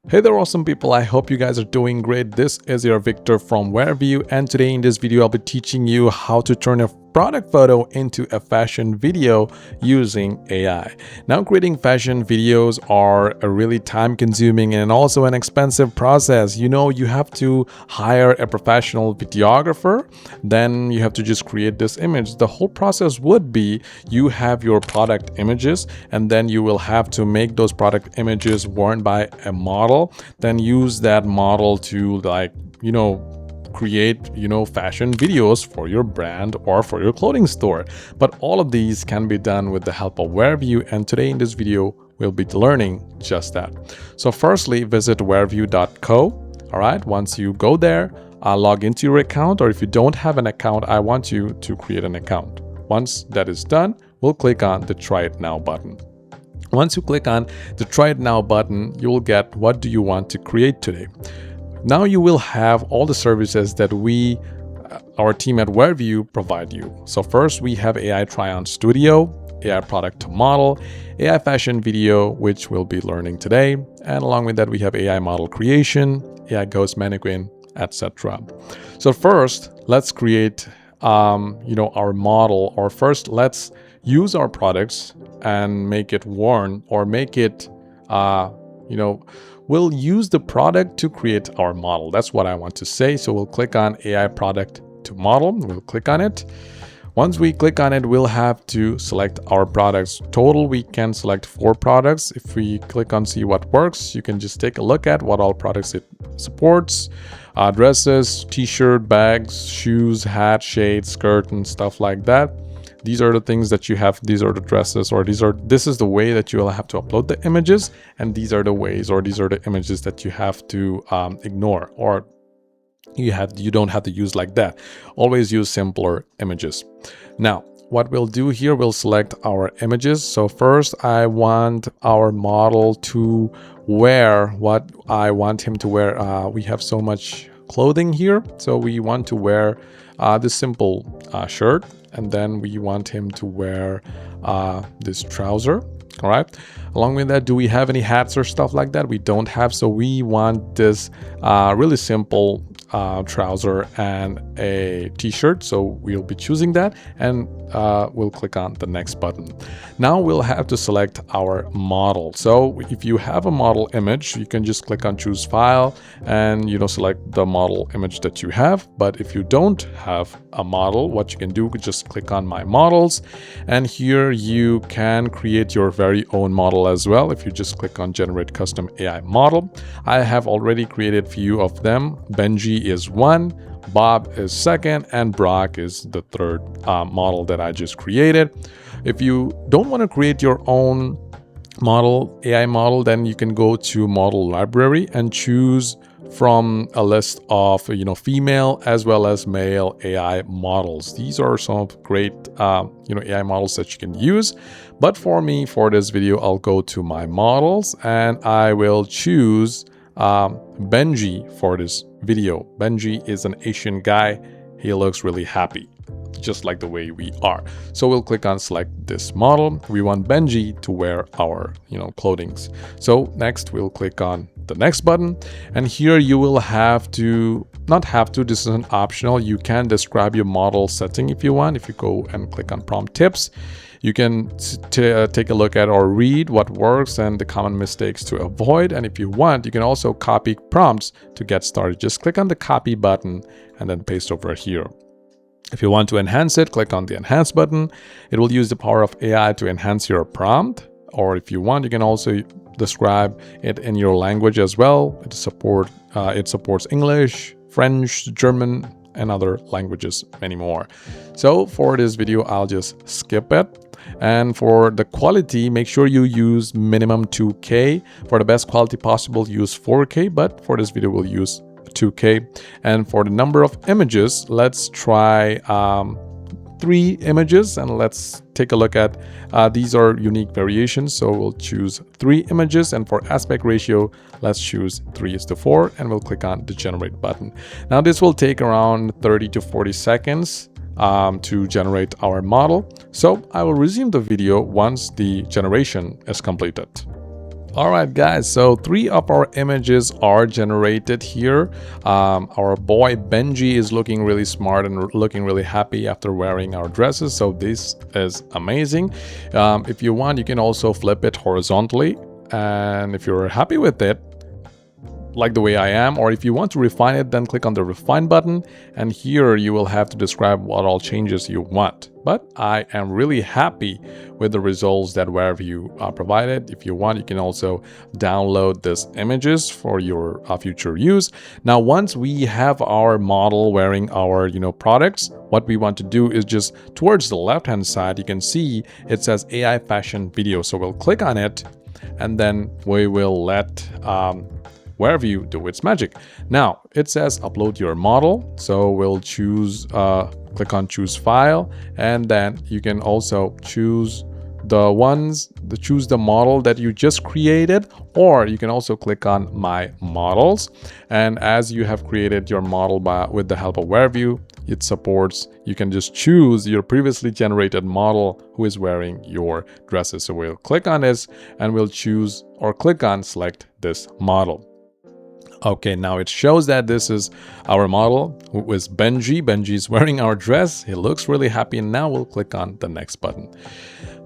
Hey there, awesome people. I hope you guys are doing great. This is your Victor from Wearview, and today in this video I'll be teaching you how to turn a product photo into a fashion video using AI. Now, creating fashion videos are a really time-consuming and also an expensive process. You know, you have to hire a professional videographer, then you have to just create this image. The whole process would be you have your product images, and then you will have to make those product images worn by a model, then use that model to create fashion videos for your brand or for your clothing store. But all of these can be done with the help of Wearview, and today in this video we'll be learning just that. So firstly, visit wearview.co. all right, once you go there, log into your account, or if you don't have an account, I want you to create an account. Once that is done, we'll click on the Try It Now button. Once you click on the Try It Now button, you'll get what do you want to create today. Now you will have all the services that our team at Wearview provide you. So first we have AI Try-On Studio, AI Product to Model, AI Fashion Video, which we'll be learning today. And along with that, we have AI Model Creation, AI Ghost Mannequin, etc. So first, let's create our model, or first let's use our products and make it worn, or make it we'll use the product to create our model. That's what I want to say. So we'll click on AI Product to Model. We'll click on it. Once we click on it, we'll have to select our products. Total, we can select 4 products. If we click on See What Works, you can just take a look at what all products it supports. Dresses, t-shirt, bags, shoes, hat, shade, skirt, and stuff like that. These are the things that you have. These are the dresses, or this is the way that you will have to upload the images, and these are the ways, or these are the images that you have to ignore, or you don't have to use like that. Always use simpler images. Now, what we'll do here, we'll select our images. So first, I want our model to wear what I want him to wear. We have so much clothing here, so we want to wear this simple shirt, and then we want him to wear this trouser. All right, along with that, do we have any hats or stuff like that? We don't have, so we want this really simple trouser and a t-shirt, so we'll be choosing that, and we'll click on the next button. Now we'll have to select our model. So if you have a model image, you can just click on Choose File and select the model image that you have. But if you don't have a model, what you can do is just click on My Models, and here you can create your very own model as well. If you just click on Generate Custom AI Model, I have already created a few of them. Benji is 1, Bob is 2nd, and Brock is the 3rd model that I just created. If you don't want to create your own model, AI model, then you can go to Model Library and choose from a list of female as well as male AI models. These are some great AI models that you can use. But for me, for this video, I'll go to My Models and I will choose Benji for this video. Benji is an Asian guy. He looks really happy, just like the way we are. So we'll click on Select this model. We want Benji to wear our clothings. So next we'll click on the next button, and here you will have to, not have to, this is an optional. You can describe your model setting if you want. If you go and click on Prompt Tips, you can take a look at or read what works and the common mistakes to avoid. And if you want, you can also copy prompts to get started. Just click on the copy button and then paste over here. If you want to enhance it, click on the Enhance button. It will use the power of AI to enhance your prompt. Or if you want, you can also describe it in your language as well. It supports English, French, German, and other languages, many more. So for this video, I'll just skip it. And for the quality, make sure you use minimum 2K. For the best quality possible, use 4K, but for this video, we'll use 2K. And for the number of images, let's try 3 images, and let's take a look at these are unique variations, so we'll choose 3 images, and for aspect ratio, let's choose 3:4, and we'll click on the Generate button. Now this will take around 30 to 40 seconds to generate our model, so I will resume the video once the generation is completed. All right, guys, so 3 of our images are generated here. Our boy Benji is looking really smart and looking really happy after wearing our dresses, so this is amazing. If you want, you can also flip it horizontally, and if you're happy with it, like the way I am, or if you want to refine it, then click on the refine button, and here you will have to describe what all changes you want. But I am really happy with the results that Wearview provided. If you want, you can also download these images for your future use. Now, once we have our model wearing our products, what we want to do is just towards the left hand side, you can see it says AI fashion video. So we'll click on it, and then we will let Wearview do its magic. Now it says upload your model, so we'll choose click on choose file, and then you can also choose the model that you just created, or you can also click on my models, and as you have created your model with the help of Wearview, it supports, you can just choose your previously generated model who is wearing your dresses. So we'll click on this, and we'll choose or click on select this model. Okay, now it shows that this is our model who is Benji. Benji is wearing our dress. He looks really happy, and now we'll click on the next button.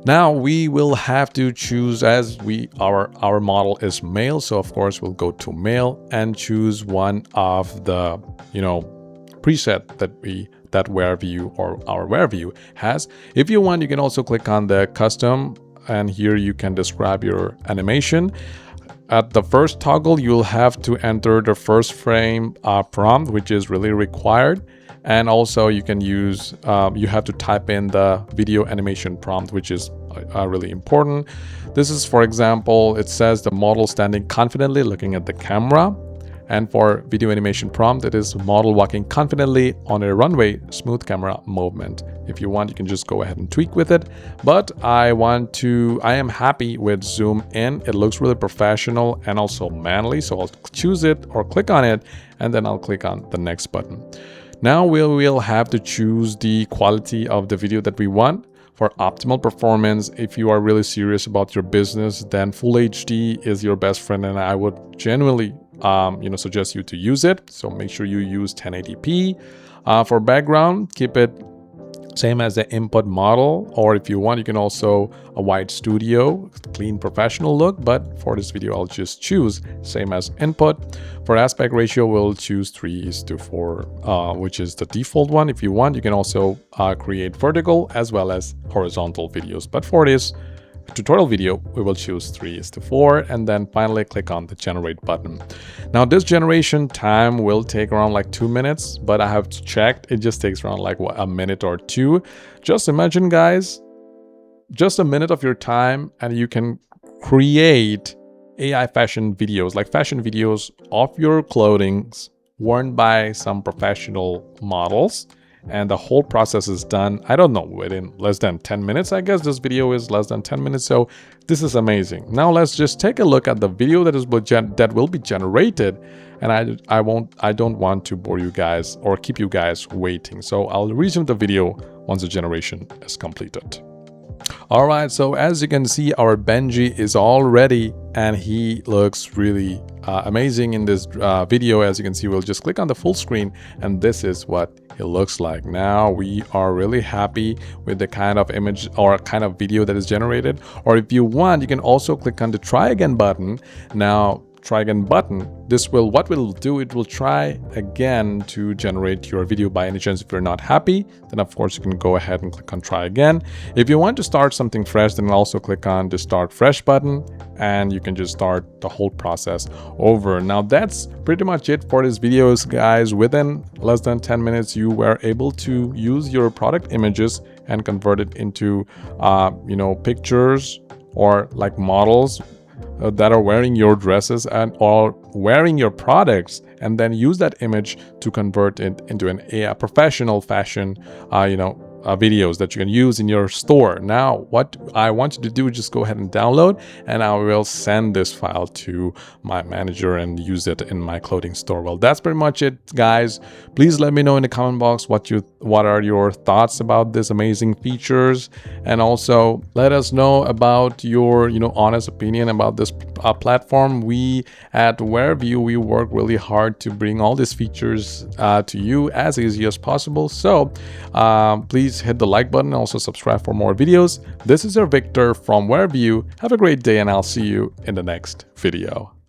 Now we will have to choose, as our model is male, so of course we'll go to male and choose one of the preset that Wearview or our Wearview has. If you want, you can also click on the custom, and here you can describe your animation. At the first toggle, you'll have to enter the first frame prompt, which is really required. And also you can use, you have to type in the video animation prompt, which is really important. This is, for example, it says the model standing confidently looking at the camera. And for video animation prompt, it is model walking confidently on a runway, smooth camera movement. If you want, you can just go ahead and tweak with it. But I am happy with zoom in. It looks really professional and also manly. So I'll choose it or click on it, and then I'll click on the next button. Now we'll have to choose the quality of the video that we want. For optimal performance, if you are really serious about your business, then Full HD is your best friend, and I would genuinely suggest you to use it. So make sure you use 1080p. For background, keep it same as the input model, or if you want, you can also a white studio, clean professional look, but for this video I'll just choose same as input. For aspect ratio, we'll choose 3:4, which is the default one. If you want, you can also create vertical as well as horizontal videos, but for this tutorial video we will choose 3:4, and then finally click on the generate button. Now this generation time will take around like 2 minutes, but I have checked, it just takes around like a minute or two. Just imagine, guys, just a minute of your time and you can create AI fashion videos, like fashion videos of your clothing worn by some professional models. And the whole process is done, I don't know, within less than 10 minutes. I guess this video is less than 10 minutes, so this is amazing. Now let's just take a look at the video that will be generated, and I don't want to bore you guys or keep you guys waiting. So I'll resume the video once the generation is completed. All right, so as you can see, our Benji is all ready and he looks really amazing in this video. As you can see, we'll just click on the full screen and this is what it looks like. Now we are really happy with the kind of image or kind of video that is generated. Or if you want, you can also click on the try again button. Now try again button, what will do, it will try again to generate your video. By any chance, if you're not happy, then of course you can go ahead and click on try again. If you want to start something fresh, then also click on the start fresh button and you can just start the whole process over. Now that's pretty much it for this video, guys. Within less than 10 minutes you were able to use your product images and convert it into pictures or like models that are wearing your dresses and or wearing your products, and then use that image to convert it into a professional fashion videos that you can use in your store. Now, what I want you to do is just go ahead and download, and I will send this file to my manager and use it in my clothing store. Well, that's pretty much it, guys. Please let me know in the comment box what are your thoughts about this amazing features, and also let us know about your honest opinion about this platform. We at Wearview, we work really hard to bring all these features to you as easy as possible. So please hit the like button and also subscribe for more videos. This is your Victor from Wearview. Have a great day, and I'll see you in the next video.